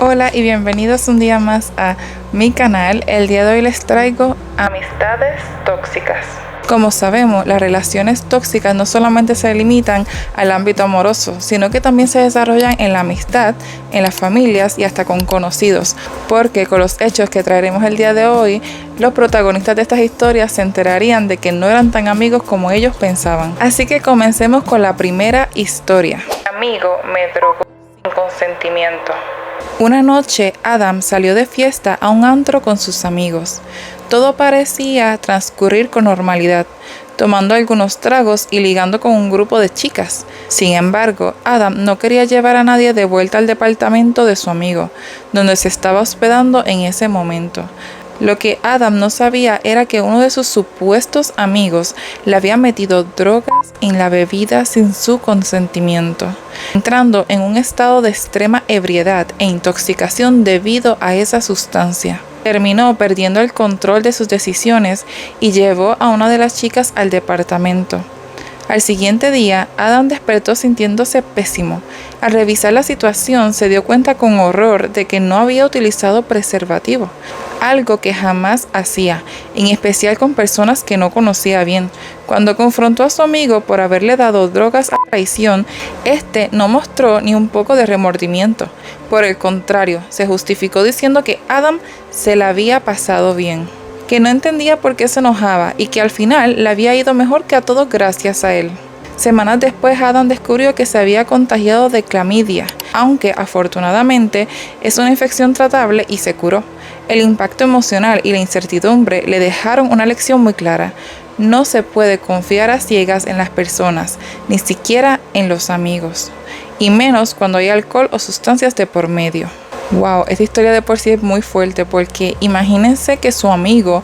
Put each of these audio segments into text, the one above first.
Hola y bienvenidos un día más a mi canal. El día de hoy les traigo amistades tóxicas. Como sabemos, las relaciones tóxicas no solamente se limitan al ámbito amoroso, sino que también se desarrollan en la amistad, en las familias y hasta con conocidos, porque con los hechos que traeremos el día de hoy, los protagonistas de estas historias se enterarían de que no eran tan amigos como ellos pensaban. Así que comencemos con la primera historia. Mi amigo me drogó sin consentimiento. Una noche, Adam salió de fiesta a un antro con sus amigos. Todo parecía transcurrir con normalidad, tomando algunos tragos y ligando con un grupo de chicas. Sin embargo, Adam no quería llevar a nadie de vuelta al departamento de su amigo, donde se estaba hospedando en ese momento. Lo que Adam no sabía era que uno de sus supuestos amigos le había metido drogas en la bebida sin su consentimiento, entrando en un estado de extrema ebriedad e intoxicación debido a esa sustancia. Terminó perdiendo el control de sus decisiones y llevó a una de las chicas al departamento. Al siguiente día, Adam despertó sintiéndose pésimo. Al revisar la situación, se dio cuenta con horror de que no había utilizado preservativo, algo que jamás hacía, en especial con personas que no conocía bien. Cuando confrontó a su amigo por haberle dado drogas a traición, este no mostró ni un poco de remordimiento. Por el contrario, se justificó diciendo que Adam se la había pasado bien, que no entendía por qué se enojaba y que al final le había ido mejor que a todos gracias a él. Semanas después, Adam descubrió que se había contagiado de clamidia, aunque afortunadamente es una infección tratable y se curó. El impacto emocional y la incertidumbre le dejaron una lección muy clara. No se puede confiar a ciegas en las personas, ni siquiera en los amigos, y menos cuando hay alcohol o sustancias de por medio. Wow, esta historia de por sí es muy fuerte porque imagínense que su amigo,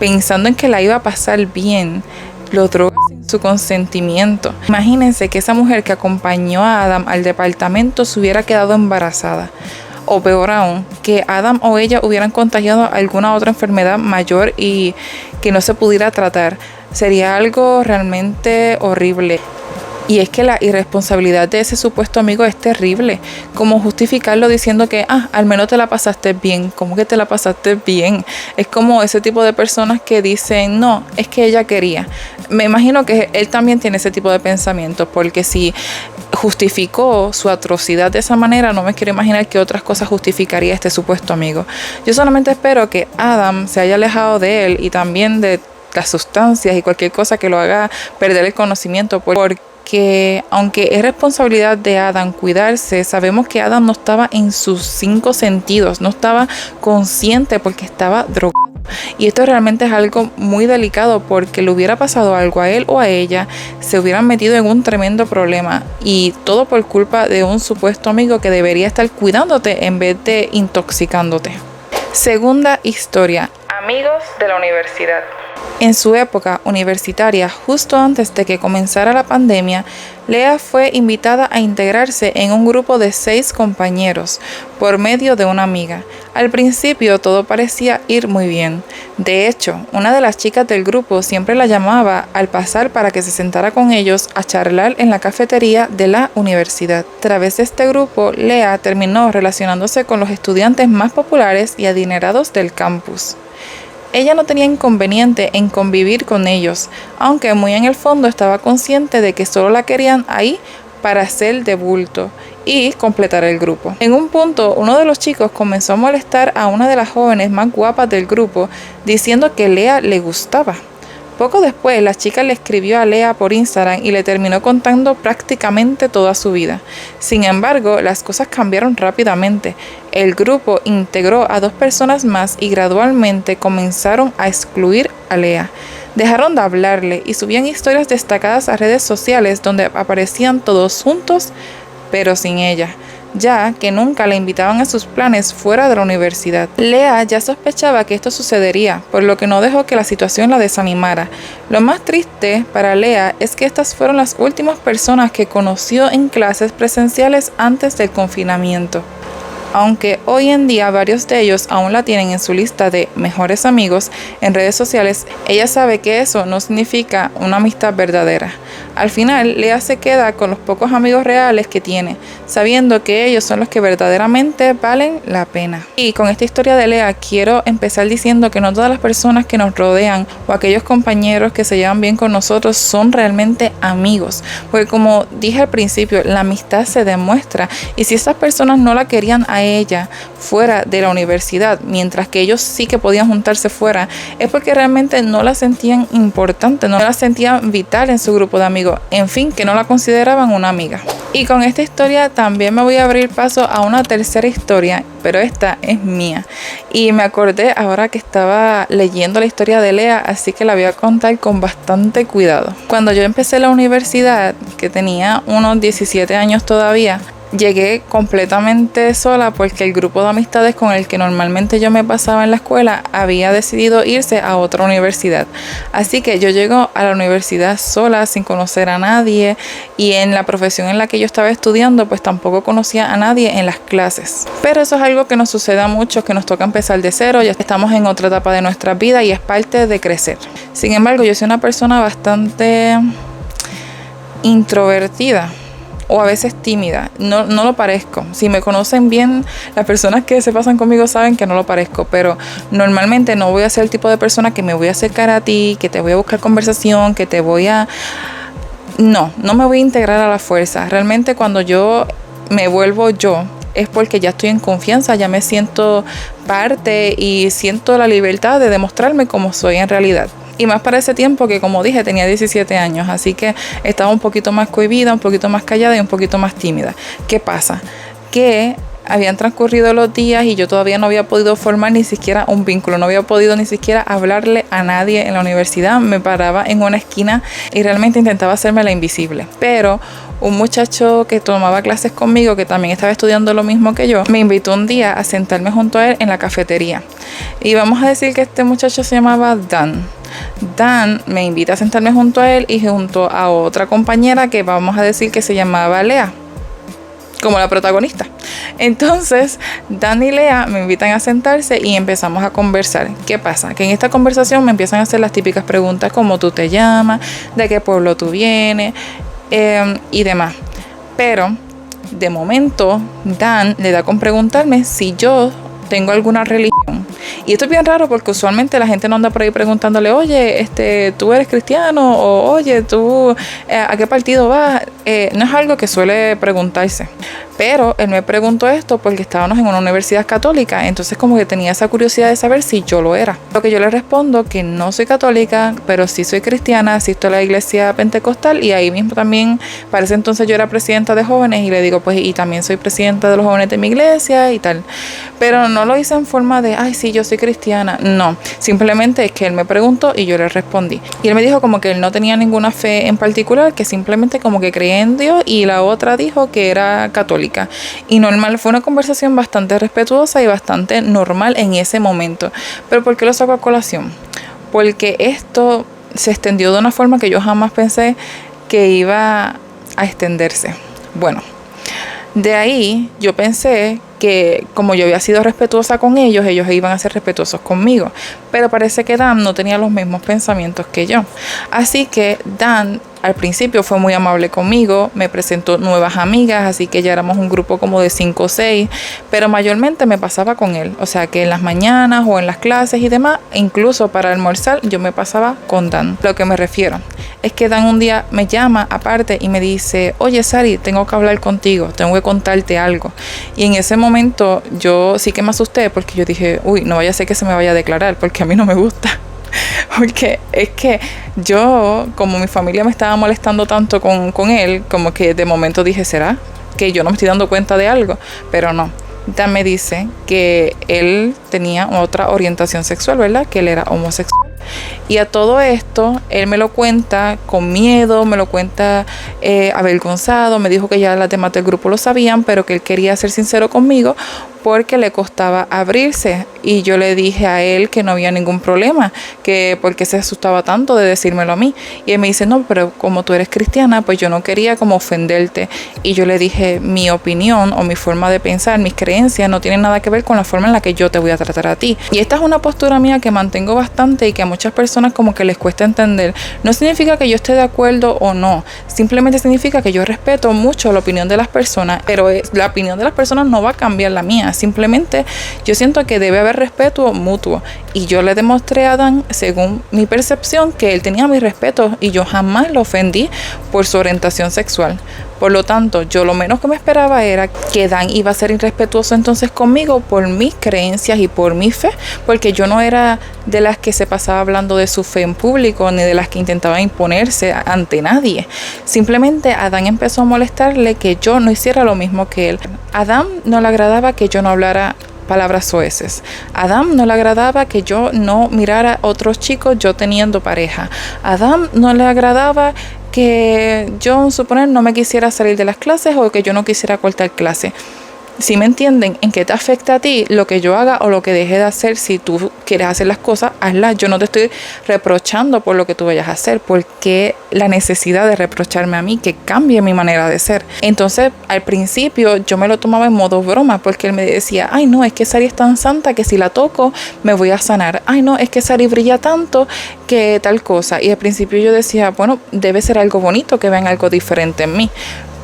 pensando en que la iba a pasar bien, lo droga sin su consentimiento. Imagínense que esa mujer que acompañó a Adam al departamento se hubiera quedado embarazada. O peor aún, que Adam o ella hubieran contagiado alguna otra enfermedad mayor y que no se pudiera tratar. Sería algo realmente horrible. Y es que la irresponsabilidad de ese supuesto amigo es terrible. Como justificarlo diciendo que, al menos te la pasaste bien. ¿Cómo que te la pasaste bien? Es como ese tipo de personas que dicen, no, es que ella quería. Me imagino que él también tiene ese tipo de pensamientos, porque si justificó su atrocidad de esa manera, no me quiero imaginar qué otras cosas justificaría este supuesto amigo. Yo solamente espero que Adam se haya alejado de él y también de las sustancias y cualquier cosa que lo haga perder el conocimiento, porque aunque es responsabilidad de Adam cuidarse, sabemos que Adam no estaba en sus 5 sentidos, no estaba consciente porque estaba drogado. Y esto realmente es algo muy delicado porque le hubiera pasado algo a él o a ella, se hubieran metido en un tremendo problema y todo por culpa de un supuesto amigo que debería estar cuidándote en vez de intoxicándote. Segunda historia, amigos de la universidad. En su época universitaria, justo antes de que comenzara la pandemia, Lea fue invitada a integrarse en un grupo de 6 compañeros por medio de una amiga. Al principio todo parecía ir muy bien. De hecho, una de las chicas del grupo siempre la llamaba al pasar para que se sentara con ellos a charlar en la cafetería de la universidad. A través de este grupo, Lea terminó relacionándose con los estudiantes más populares y adinerados del campus. Ella no tenía inconveniente en convivir con ellos, aunque muy en el fondo estaba consciente de que solo la querían ahí para hacer de bulto y completar el grupo. En un punto, uno de los chicos comenzó a molestar a una de las jóvenes más guapas del grupo, diciendo que Lea le gustaba. Poco después, la chica le escribió a Lea por Instagram y le terminó contando prácticamente toda su vida. Sin embargo, las cosas cambiaron rápidamente. El grupo integró a 2 personas más y gradualmente comenzaron a excluir a Lea. Dejaron de hablarle y subían historias destacadas a redes sociales donde aparecían todos juntos, pero sin ella, ya que nunca la invitaban a sus planes fuera de la universidad. Lea ya sospechaba que esto sucedería, por lo que no dejó que la situación la desanimara. Lo más triste para Lea es que estas fueron las últimas personas que conoció en clases presenciales antes del confinamiento. Aunque hoy en día varios de ellos aún la tienen en su lista de mejores amigos en redes sociales, ella sabe que eso no significa una amistad verdadera. Al final, Lea se queda con los pocos amigos reales que tiene, sabiendo que ellos son los que verdaderamente valen la pena. Y con esta historia de Lea quiero empezar diciendo que no todas las personas que nos rodean o aquellos compañeros que se llevan bien con nosotros son realmente amigos, porque como dije al principio, la amistad se demuestra, y si esas personas no la querían a ella fuera de la universidad, mientras que ellos sí que podían juntarse fuera, es porque realmente no la sentían importante, no la sentían vital en su grupo de amigos, en fin, que no la consideraban una amiga. Y con esta historia también me voy a abrir paso a una tercera historia, pero esta es mía. Y me acordé ahora que estaba leyendo la historia de Lea, así que la voy a contar con bastante cuidado. Cuando yo empecé la universidad, que tenía unos 17 años todavía, llegué completamente sola porque el grupo de amistades con el que normalmente yo me pasaba en la escuela había decidido irse a otra universidad. Así que yo llego a la universidad sola, sin conocer a nadie, y en la profesión en la que yo estaba estudiando pues tampoco conocía a nadie en las clases. Pero eso es algo que nos sucede a muchos, que nos toca empezar de cero, ya estamos en otra etapa de nuestra vida y es parte de crecer. Sin embargo, yo soy una persona bastante introvertida, o a veces tímida. No lo parezco. Si me conocen bien, las personas que se pasan conmigo saben que no lo parezco, pero normalmente no voy a ser el tipo de persona que me voy a acercar a ti, que te voy a buscar conversación, que te voy a... No me voy a integrar a la fuerza. Realmente cuando yo me vuelvo yo, es porque ya estoy en confianza, ya me siento parte y siento la libertad de demostrarme como soy en realidad. Y más para ese tiempo que, como dije, tenía 17 años, así que estaba un poquito más cohibida, un poquito más callada y un poquito más tímida. ¿Qué pasa? Que habían transcurrido los días y yo todavía no había podido formar ni siquiera un vínculo, no había podido ni siquiera hablarle a nadie en la universidad. Me paraba en una esquina y realmente intentaba hacerme la invisible. Pero un muchacho que tomaba clases conmigo, que también estaba estudiando lo mismo que yo, me invitó un día a sentarme junto a él en la cafetería. Y vamos a decir que este muchacho se llamaba Dan. Dan me invita a sentarme junto a él y junto a otra compañera que vamos a decir que se llamaba Lea, como la protagonista. Entonces Dan y Lea me invitan a sentarse y empezamos a conversar. ¿Qué pasa? Que en esta conversación me empiezan a hacer las típicas preguntas como ¿tú te llamas? ¿De qué pueblo tú vienes? Y demás. Pero de momento Dan le da con preguntarme si yo tengo alguna religión. Y esto es bien raro porque usualmente la gente no anda por ahí preguntándole, oye, ¿tú eres cristiano? O oye, ¿tú a qué partido vas? No es algo que suele preguntarse. Pero él me preguntó esto porque estábamos en una universidad católica, entonces como que tenía esa curiosidad de saber si yo lo era. Lo que yo le respondo que no soy católica, pero sí soy cristiana, asisto a la iglesia pentecostal y ahí mismo también, para ese entonces yo era presidenta de jóvenes y le digo pues y también soy presidenta de los jóvenes de mi iglesia y tal. Pero no lo hice en forma de, ay sí, yo soy cristiana. No, simplemente es que él me preguntó y yo le respondí. Y él me dijo como que él no tenía ninguna fe en particular, que simplemente como que creía en Dios, y la otra dijo que era católica. Y normal, fue una conversación bastante respetuosa y bastante normal en ese momento. Pero ¿por qué lo saco a colación? Porque esto se extendió de una forma que yo jamás pensé que iba a extenderse. Bueno, de ahí yo pensé que como yo había sido respetuosa con ellos, ellos iban a ser respetuosos conmigo. Pero parece que Dan no tenía los mismos pensamientos que yo. Así que Dan al principio fue muy amable conmigo, me presentó nuevas amigas, así que ya éramos un grupo como de 5 o 6, pero mayormente me pasaba con él. O sea que en las mañanas o en las clases y demás, incluso para almorzar, yo me pasaba con Dan. Lo que me refiero es que Dan un día me llama aparte y me dice, oye Sari, tengo que hablar contigo, tengo que contarte algo. Y en ese momento yo sí que me asusté porque yo dije, uy, no vaya a ser que se me vaya a declarar porque a mí no me gusta. Porque es que yo, como mi familia me estaba molestando tanto con él, como que de momento dije, ¿será que yo no me estoy dando cuenta de algo? Pero no. Dan me dice que él tenía otra orientación sexual, ¿verdad? Que él era homosexual. Y a todo esto, él me lo cuenta con miedo, me lo cuenta avergonzado, me dijo que ya las demás del grupo lo sabían, pero que él quería ser sincero conmigo porque le costaba abrirse. Y yo le dije a él que no había ningún problema, que porque se asustaba tanto de decírmelo a mí. Y él me dice, no, pero como tú eres cristiana, pues yo no quería como ofenderte. Y yo le dije, mi opinión o mi forma de pensar, mis creencias no tienen nada que ver con la forma en la que yo te voy a tratar a ti. Y esta es una postura mía que mantengo bastante y que a muchas personas como que les cuesta entender. No significa que yo esté de acuerdo o no, simplemente significa que yo respeto mucho la opinión de las personas, pero la opinión de las personas no va a cambiar la mía. Simplemente yo siento que debe haber respeto mutuo, y yo le demostré a Adán, según mi percepción, que él tenía mi respeto y yo jamás lo ofendí por su orientación sexual. Por lo tanto, yo lo menos que me esperaba era que Dan iba a ser irrespetuoso entonces conmigo por mis creencias y por mi fe, porque yo no era de las que se pasaba hablando de su fe en público, ni de las que intentaba imponerse ante nadie. Simplemente a Dan empezó a molestarle que yo no hiciera lo mismo que él. A Adam no le agradaba que yo no hablara palabras soeces. A Adam no le agradaba que yo no mirara a otros chicos yo teniendo pareja. A Adam no le agradaba que yo, suponer, no me quisiera salir de las clases o que yo no quisiera cortar clase. Si me entienden en qué te afecta a ti lo que yo haga o lo que deje de hacer. Si tú quieres hacer las cosas, hazlas. Yo no te estoy reprochando por lo que tú vayas a hacer, porque la necesidad de reprocharme a mí que cambie mi manera de ser. Entonces al principio yo me lo tomaba en modo broma, porque él me decía, ay no, es que Sari es tan santa que si la toco me voy a sanar. Ay no, es que Sari brilla tanto que tal cosa. Y al principio yo decía, bueno, debe ser algo bonito que vean algo diferente en mí.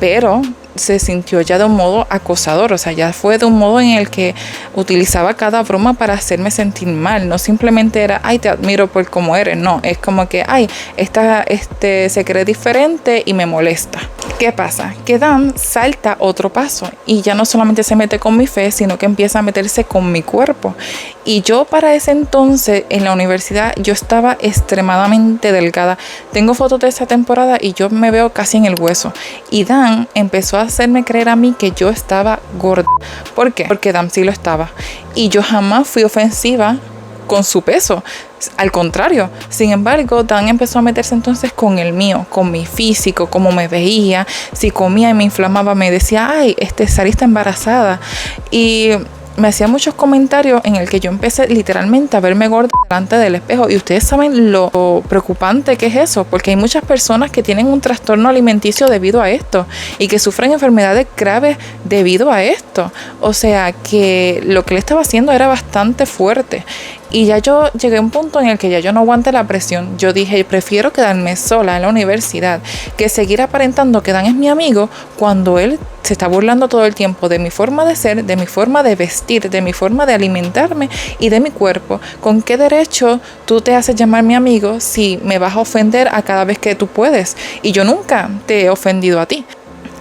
Pero se sintió ya de un modo acosador, o sea, ya fue de un modo en el que utilizaba cada broma para hacerme sentir mal. No simplemente era, ay, te admiro por cómo eres, no, es como que, ay, esta se cree diferente y me molesta. ¿Qué pasa? Que Dan salta otro paso y ya no solamente se mete con mi fe, sino que empieza a meterse con mi cuerpo. Y yo para ese entonces en la universidad yo estaba extremadamente delgada. Tengo fotos de esa temporada y yo me veo casi en el hueso. Y Dan empezó a hacerme creer a mí que yo estaba gorda. ¿Por qué? Porque Dan sí lo estaba. Y yo jamás fui ofensiva con su peso. Al contrario, sin embargo, Dan empezó a meterse entonces con el mío, con mi físico, cómo me veía. Si comía y me inflamaba, me decía, ay, Sari está embarazada. Y me hacía muchos comentarios en el que yo empecé literalmente a verme gorda delante del espejo. Y ustedes saben lo preocupante que es eso, porque hay muchas personas que tienen un trastorno alimenticio debido a esto y que sufren enfermedades graves debido a esto. O sea que lo que él estaba haciendo era bastante fuerte. Y ya yo llegué a un punto en el que ya yo no aguanté la presión. Yo dije, prefiero quedarme sola en la universidad que seguir aparentando que Dan es mi amigo cuando él se está burlando todo el tiempo de mi forma de ser, de mi forma de vestir, de mi forma de alimentarme y de mi cuerpo. ¿Con qué derecho tú te haces llamar mi amigo si me vas a ofender a cada vez que tú puedes? Y yo nunca te he ofendido a ti.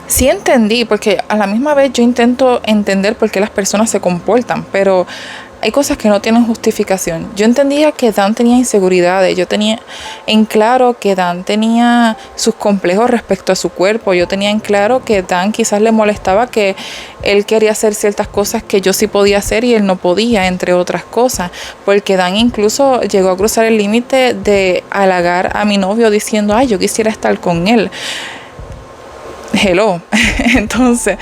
Sí entendí, porque a la misma vez yo intento entender por qué las personas se comportan, pero hay cosas que no tienen justificación. Yo entendía que Dan tenía inseguridades, yo tenía en claro que Dan tenía sus complejos respecto a su cuerpo, yo tenía en claro que Dan quizás le molestaba que él quería hacer ciertas cosas que yo sí podía hacer y él no podía, entre otras cosas, porque Dan incluso llegó a cruzar el límite de halagar a mi novio diciendo, ay, yo quisiera estar con él. Hello. Entonces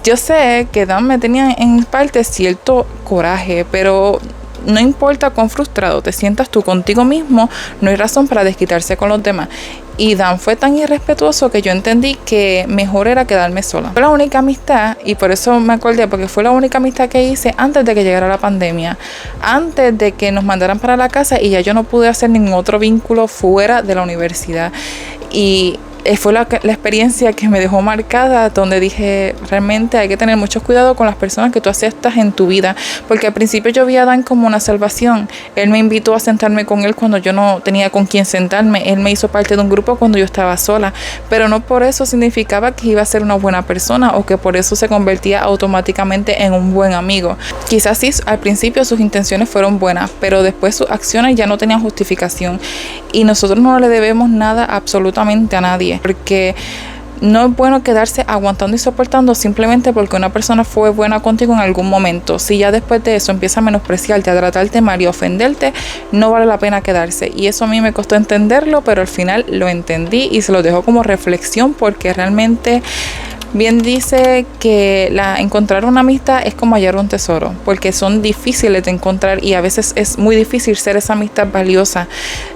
yo sé que Dan me tenía en parte cierto coraje, pero no importa cuán frustrado te sientas tú contigo mismo, no hay razón para desquitarse con los demás. Y Dan fue tan irrespetuoso que yo entendí que mejor era quedarme sola. Fue la única amistad, y por eso me acordé, porque fue la única amistad que hice antes de que llegara la pandemia, antes de que nos mandaran para la casa, y ya yo no pude hacer ningún otro vínculo fuera de la universidad. Y fue la experiencia que me dejó marcada, donde dije, realmente hay que tener mucho cuidado con las personas que tú aceptas en tu vida, porque al principio yo vi a Dan como una salvación. Él me invitó a sentarme con él cuando yo no tenía con quién sentarme, él me hizo parte de un grupo cuando yo estaba sola, pero no por eso significaba que iba a ser una buena persona o que por eso se convertía automáticamente en un buen amigo. Quizás sí, al principio sus intenciones fueron buenas, pero después sus acciones ya no tenían justificación, y nosotros no le debemos nada absolutamente a nadie, porque no es bueno quedarse aguantando y soportando simplemente porque una persona fue buena contigo en algún momento. Si ya después de eso empieza a menospreciarte, a tratarte mal y a ofenderte, no vale la pena quedarse. Y eso a mí me costó entenderlo, pero al final lo entendí y se lo dejo como reflexión, porque realmente Bien dice que encontrar una amistad es como hallar un tesoro, porque son difíciles de encontrar y a veces es muy difícil ser esa amistad valiosa,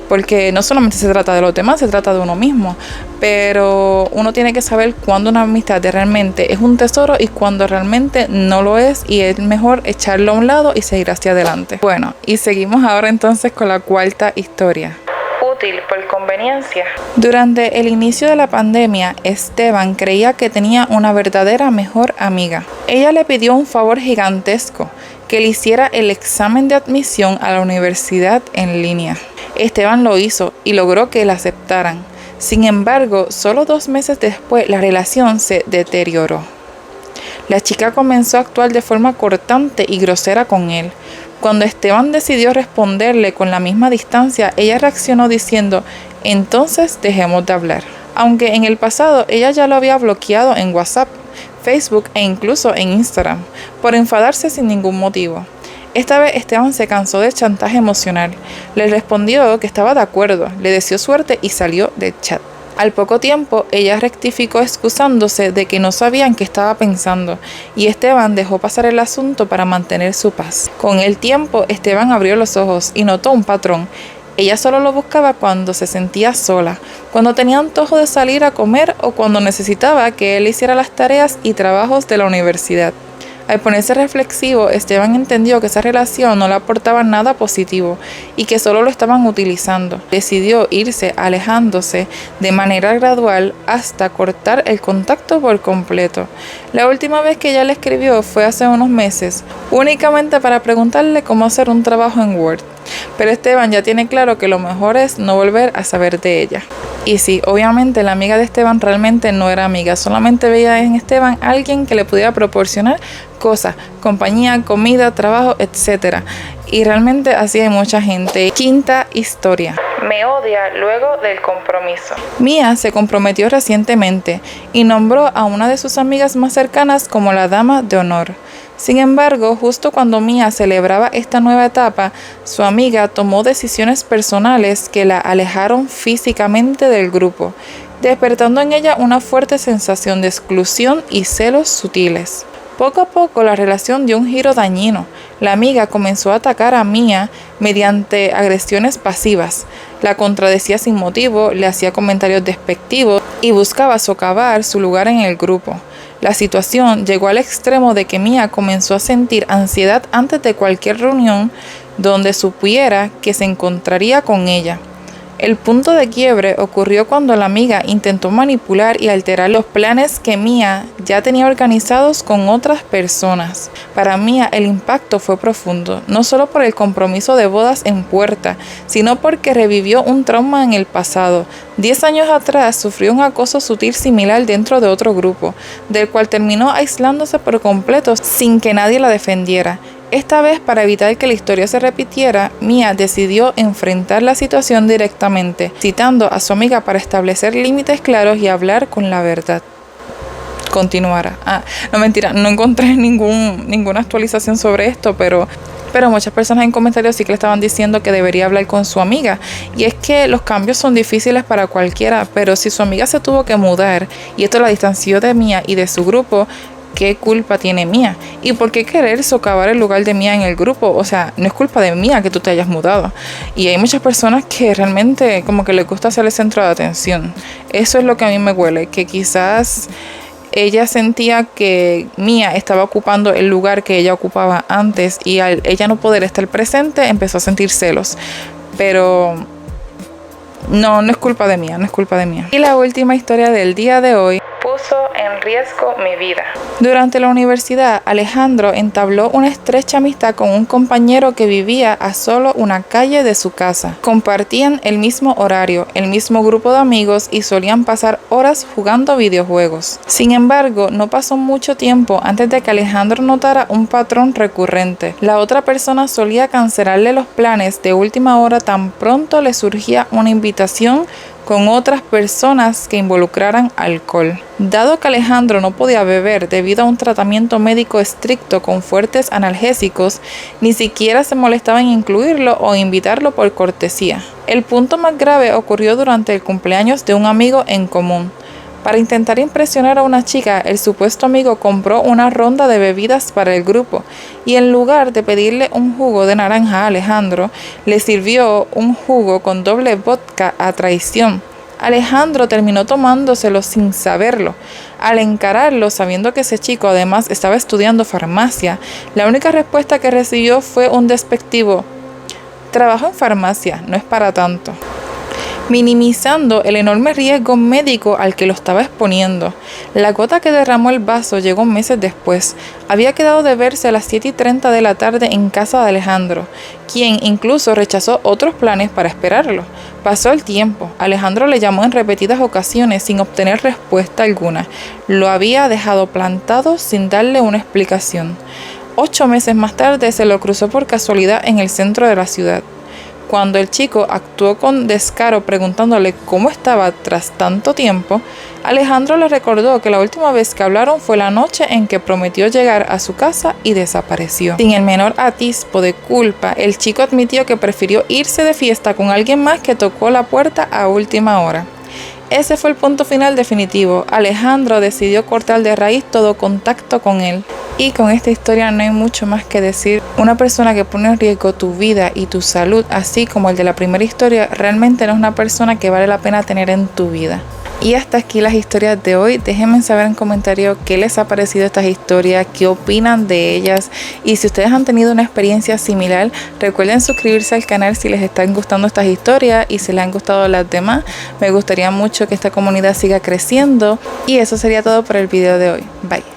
porque no solamente se trata de los demás, se trata de uno mismo, pero uno tiene que saber cuándo una amistad realmente es un tesoro y cuándo realmente no lo es, y es mejor echarlo a un lado y seguir hacia adelante. Bueno, y seguimos ahora entonces con la cuarta historia. Útil por conveniencia. Durante el inicio de la pandemia, Esteban creía que tenía una verdadera mejor amiga. Ella le pidió un favor gigantesco, que le hiciera el examen de admisión a la universidad en línea. Esteban lo hizo y logró que la aceptaran. Sin embargo, solo 2 meses después, la relación se deterioró. La chica comenzó a actuar de forma cortante y grosera con él. Cuando Esteban decidió responderle con la misma distancia, ella reaccionó diciendo: entonces dejemos de hablar. Aunque en el pasado ella ya lo había bloqueado en WhatsApp, Facebook e incluso en Instagram, por enfadarse sin ningún motivo. Esta vez Esteban se cansó del chantaje emocional. Le respondió que estaba de acuerdo, le deseó suerte y salió del chat. Al poco tiempo, ella rectificó excusándose de que no sabían qué estaba pensando, y Esteban dejó pasar el asunto para mantener su paz. Con el tiempo, Esteban abrió los ojos y notó un patrón. Ella solo lo buscaba cuando se sentía sola, cuando tenía antojo de salir a comer o cuando necesitaba que él hiciera las tareas y trabajos de la universidad. Al ponerse reflexivo, Esteban entendió que esa relación no le aportaba nada positivo y que solo lo estaban utilizando. Decidió irse alejándose de manera gradual hasta cortar el contacto por completo. La última vez que ella le escribió fue hace unos meses, únicamente para preguntarle cómo hacer un trabajo en Word. Pero Esteban ya tiene claro que lo mejor es no volver a saber de ella. Y sí, obviamente la amiga de Esteban realmente no era amiga, solamente veía en Esteban alguien que le pudiera proporcionar cosas, compañía, comida, trabajo, etc. Y realmente así hay mucha gente. Quinta historia. Me odia luego del compromiso. Mía se comprometió recientemente y nombró a una de sus amigas más cercanas como la dama de honor. Sin embargo, justo cuando Mía celebraba esta nueva etapa, su amiga tomó decisiones personales que la alejaron físicamente del grupo, despertando en ella una fuerte sensación de exclusión y celos sutiles. Poco a poco la relación dio un giro dañino. La amiga comenzó a atacar a Mía mediante agresiones pasivas. La contradecía sin motivo, le hacía comentarios despectivos y buscaba socavar su lugar en el grupo. La situación llegó al extremo de que Mía comenzó a sentir ansiedad antes de cualquier reunión donde supiera que se encontraría con ella. El punto de quiebre ocurrió cuando la amiga intentó manipular y alterar los planes que Mía ya tenía organizados con otras personas. Para Mía el impacto fue profundo, no solo por el compromiso de bodas en puerta, sino porque revivió un trauma en el pasado. 10 años atrás sufrió un acoso sutil similar dentro de otro grupo, del cual terminó aislándose por completo sin que nadie la defendiera. Esta vez, para evitar que la historia se repitiera, Mía decidió enfrentar la situación directamente, citando a su amiga para establecer límites claros y hablar con la verdad. Continuará. No, mentira, no encontré ninguna actualización sobre esto, pero muchas personas en comentarios sí que le estaban diciendo que debería hablar con su amiga. Y es que los cambios son difíciles para cualquiera, pero si su amiga se tuvo que mudar y esto la distanció de Mía y de su grupo, ¿qué culpa tiene Mía? ¿Y por qué querer socavar el lugar de Mía en el grupo? O sea, no es culpa de Mía que tú te hayas mudado. Y hay muchas personas que realmente como que les gusta ser el centro de atención. Eso es lo que a mí me huele, que quizás ella sentía que Mía estaba ocupando el lugar que ella ocupaba antes y al ella no poder estar presente empezó a sentir celos. Pero no es culpa de Mía, no es culpa de Mía. Y la última historia del día de hoy puso en riesgo mi vida. Durante la universidad, Alejandro entabló una estrecha amistad con un compañero que vivía a solo una calle de su casa. Compartían el mismo horario, el mismo grupo de amigos y solían pasar horas jugando videojuegos. Sin embargo, no pasó mucho tiempo antes de que Alejandro notara un patrón recurrente. La otra persona solía cancelarle los planes de última hora tan pronto le surgía una invitación con otras personas que involucraran alcohol. Dado que Alejandro no podía beber debido a un tratamiento médico estricto con fuertes analgésicos, ni siquiera se molestaba en incluirlo o invitarlo por cortesía. El punto más grave ocurrió durante el cumpleaños de un amigo en común. Para intentar impresionar a una chica, el supuesto amigo compró una ronda de bebidas para el grupo y en lugar de pedirle un jugo de naranja a Alejandro, le sirvió un jugo con doble vodka a traición. Alejandro terminó tomándoselo sin saberlo. Al encararlo, sabiendo que ese chico además estaba estudiando farmacia, la única respuesta que recibió fue un despectivo: trabajo en farmacia, no es para tanto, minimizando el enorme riesgo médico al que lo estaba exponiendo. La gota que derramó el vaso llegó meses después. Había quedado de verse a las 7:30 de la tarde en casa de Alejandro, quien incluso rechazó otros planes para esperarlo. Pasó el tiempo. Alejandro le llamó en repetidas ocasiones sin obtener respuesta alguna. Lo había dejado plantado sin darle una explicación. 8 meses más tarde se lo cruzó por casualidad en el centro de la ciudad. Cuando el chico actuó con descaro preguntándole cómo estaba tras tanto tiempo, Alejandro le recordó que la última vez que hablaron fue la noche en que prometió llegar a su casa y desapareció. Sin el menor atisbo de culpa, el chico admitió que prefirió irse de fiesta con alguien más que tocó la puerta a última hora. Ese fue el punto final definitivo. Alejandro decidió cortar de raíz todo contacto con él. Y con esta historia no hay mucho más que decir. Una persona que pone en riesgo tu vida y tu salud, así como el de la primera historia, realmente no es una persona que vale la pena tener en tu vida. Y hasta aquí las historias de hoy. Déjenme saber en comentarios qué les ha parecido estas historias, qué opinan de ellas. Y si ustedes han tenido una experiencia similar, recuerden suscribirse al canal si les están gustando estas historias y si les han gustado las demás. Me gustaría mucho que esta comunidad siga creciendo. Y eso sería todo por el video de hoy. Bye.